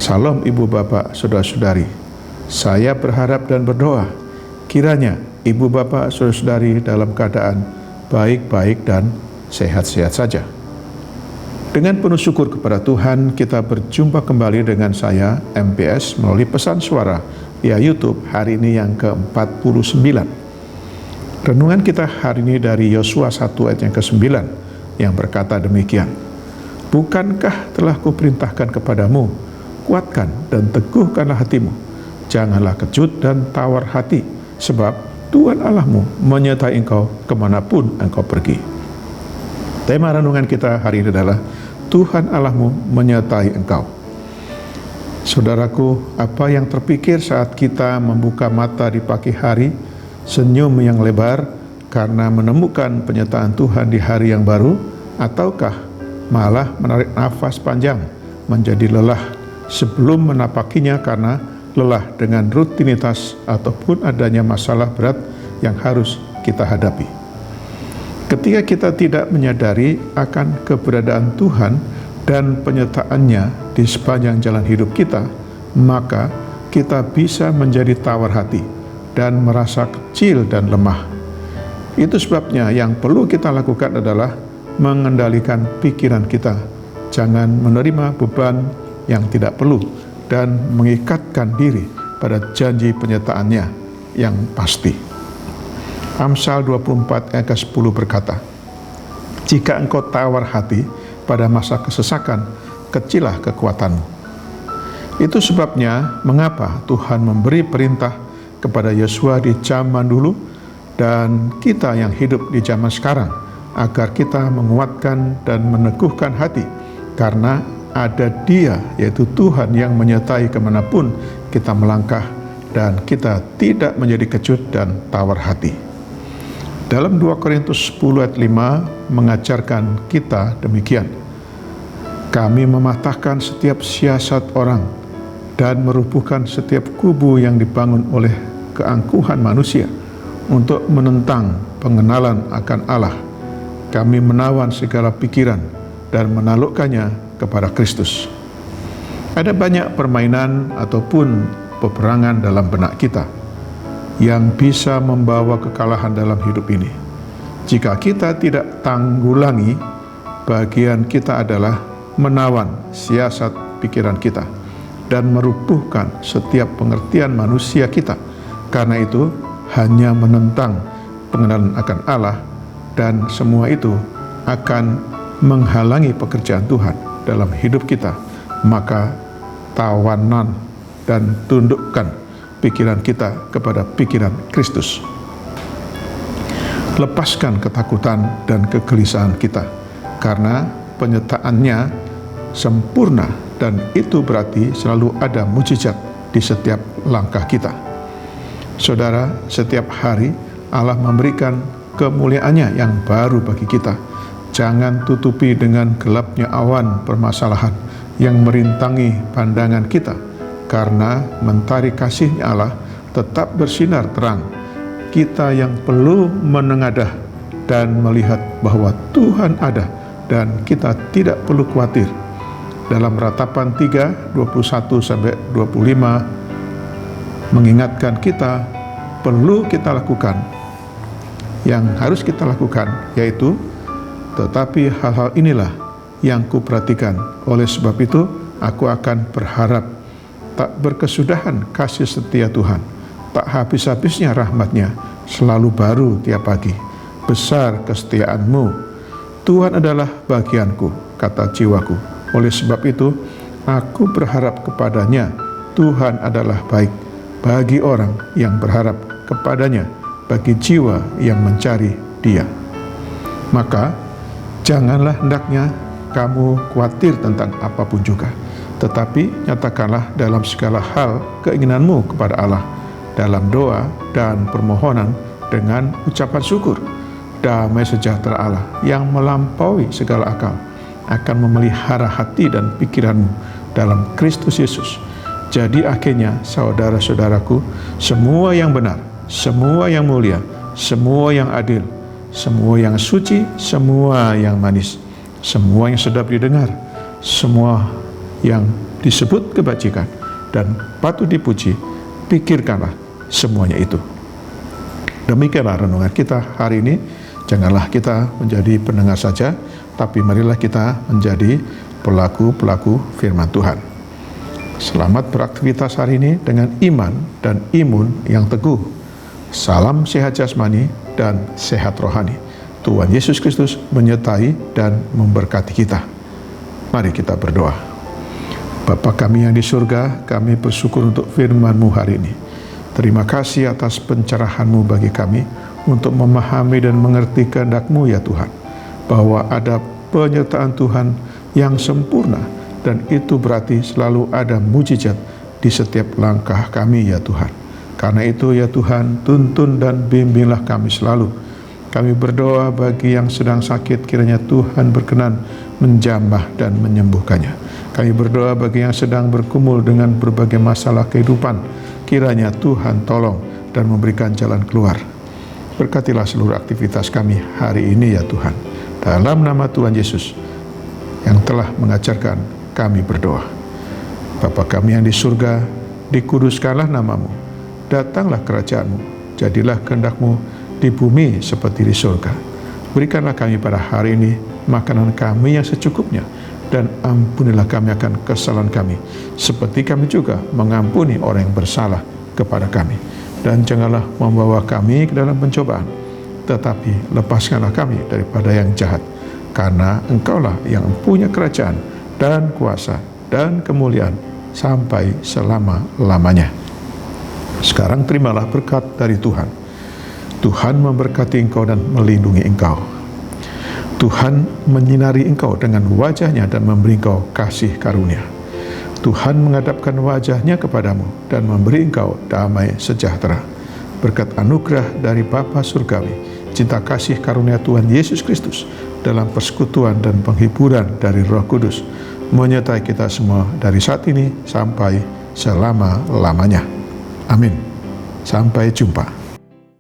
Salam ibu bapak, saudara-saudari. Saya berharap dan berdoa kiranya ibu bapak, saudara-saudari dalam keadaan baik-baik dan sehat-sehat saja. Dengan penuh syukur kepada Tuhan, kita berjumpa kembali dengan saya, MPS, melalui pesan suara via YouTube hari ini yang ke-49. Renungan kita hari ini dari Yosua 1 ayat yang ke-9 yang berkata demikian. Bukankah telah kuperintahkan kepadamu, kuatkan dan teguhkanlah hatimu, janganlah kecut dan tawar hati, sebab Tuhan Allahmu menyertai engkau kemanapun engkau pergi. Tema renungan kita hari ini adalah Tuhan Allahmu menyertai engkau. Saudaraku, apa yang terpikir saat kita membuka mata di pagi hari, senyum yang lebar karena menemukan penyertaan Tuhan di hari yang baru, ataukah malah menarik nafas panjang menjadi lelah sebelum menapakinya karena lelah dengan rutinitas ataupun adanya masalah berat yang harus kita hadapi. Ketika kita tidak menyadari akan keberadaan Tuhan dan penyertaannya di sepanjang jalan hidup kita, maka kita bisa menjadi tawar hati dan merasa kecil dan lemah. Itu sebabnya yang perlu kita lakukan adalah mengendalikan pikiran kita. Jangan menerima beban yang tidak perlu dan mengikatkan diri pada janji penyertaannya yang pasti. Amsal 24 ayat ke-10 berkata, jika engkau tawar hati pada masa kesesakan, kecillah kekuatanmu. Itu sebabnya mengapa Tuhan memberi perintah kepada Yosua di zaman dulu dan kita yang hidup di zaman sekarang, agar kita menguatkan dan meneguhkan hati, karena ada Dia, yaitu Tuhan, yang menyertai kemanapun kita melangkah dan kita tidak menjadi kecut dan tawar hati. Dalam 2 Korintus 10 ayat 5 mengajarkan kita demikian. Kami mematahkan setiap siasat orang dan merubuhkan setiap kubu yang dibangun oleh keangkuhan manusia untuk menentang pengenalan akan Allah. Kami menawan segala pikiran dan menaklukkannya kepada Kristus. Ada banyak permainan ataupun peperangan dalam benak kita yang bisa membawa kekalahan dalam hidup ini. Jika kita tidak tanggulangi, bagian kita adalah menawan siasat pikiran kita dan merubuhkan setiap pengertian manusia kita. Karena itu hanya menentang pengenalan akan Allah, dan semua itu akan menghalangi pekerjaan Tuhan dalam hidup kita. Maka tawanan dan tundukkan pikiran kita kepada pikiran Kristus. Lepaskan ketakutan dan kegelisahan kita, karena penyertaannya sempurna, dan itu berarti selalu ada mujizat di setiap langkah kita. Saudara, setiap hari Allah memberikan kemuliaannya yang baru bagi kita. Jangan tutupi dengan gelapnya awan permasalahan yang merintangi pandangan kita, karena mentari kasih-Nya Allah tetap bersinar terang. Kita yang perlu menengadah dan melihat bahwa Tuhan ada, dan kita tidak perlu khawatir. Dalam Ratapan 3, 21-25 mengingatkan kita perlu kita lakukan, yang harus kita lakukan, yaitu tetapi hal-hal inilah yang kuperhatikan, oleh sebab itu aku akan berharap. Tak berkesudahan kasih setia Tuhan, tak habis-habisnya rahmat-Nya, selalu baru tiap pagi. Besar kesetiaan-Mu, Tuhan adalah bagianku, kata jiwaku. Oleh sebab itu aku berharap kepadanya. Tuhan adalah baik bagi orang yang berharap kepadanya, bagi jiwa yang mencari Dia. Maka janganlah hendaknya kamu khawatir tentang apapun juga, tetapi nyatakanlah dalam segala hal keinginanmu kepada Allah dalam doa dan permohonan dengan ucapan syukur. Damai sejahtera Allah yang melampaui segala akal akan memelihara hati dan pikiranmu dalam Kristus Yesus. Jadi akhirnya, saudara-saudaraku, semua yang benar, semua yang mulia, semua yang adil, semua yang suci, semua yang manis, semua yang sedap didengar, semua yang disebut kebajikan, dan patut dipuji, pikirkanlah semuanya itu. Demikianlah renungan kita hari ini. Janganlah kita menjadi pendengar saja, tapi marilah kita menjadi pelaku-pelaku firman Tuhan. Selamat beraktivitas hari ini dengan iman dan imun yang teguh. Salam sehat jasmani dan sehat rohani. Tuhan Yesus Kristus menyertai dan memberkati kita. Mari kita berdoa. Bapa kami yang di surga, kami bersyukur untuk firman-Mu hari ini. Terima kasih atas pencerahan-Mu bagi kami untuk memahami dan mengerti kehendak-Mu ya Tuhan, bahwa ada penyertaan Tuhan yang sempurna, dan itu berarti selalu ada mujizat di setiap langkah kami ya Tuhan. Karena itu ya Tuhan, tuntun dan bimbinglah kami selalu. Kami berdoa bagi yang sedang sakit, kiranya Tuhan berkenan menjamah dan menyembuhkannya. Kami berdoa bagi yang sedang bergumul dengan berbagai masalah kehidupan, kiranya Tuhan tolong dan memberikan jalan keluar. Berkatilah seluruh aktivitas kami hari ini ya Tuhan. Dalam nama Tuhan Yesus yang telah mengajarkan, kami berdoa. Bapa kami yang di surga, dikuduskanlah nama-Mu, datanglah kerajaan-Mu, jadilah kehendak-Mu di bumi seperti di surga. Berikanlah kami pada hari ini makanan kami yang secukupnya, dan ampunilah kami akan kesalahan kami, seperti kami juga mengampuni orang yang bersalah kepada kami. Dan janganlah membawa kami ke dalam pencobaan, tetapi lepaskanlah kami daripada yang jahat, karena Engkaulah yang punya kerajaan dan kuasa dan kemuliaan sampai selama-lamanya. Sekarang terimalah berkat dari Tuhan. Tuhan memberkati engkau dan melindungi engkau. Tuhan menyinari engkau dengan wajah-Nya dan memberi engkau kasih karunia. Tuhan menghadapkan wajah-Nya kepadamu dan memberi engkau damai sejahtera. Berkat anugerah dari Bapa Surgawi, cinta kasih karunia Tuhan Yesus Kristus dalam persekutuan dan penghiburan dari Roh Kudus menyertai kita semua dari saat ini sampai selama-lamanya. Amin. Sampai jumpa.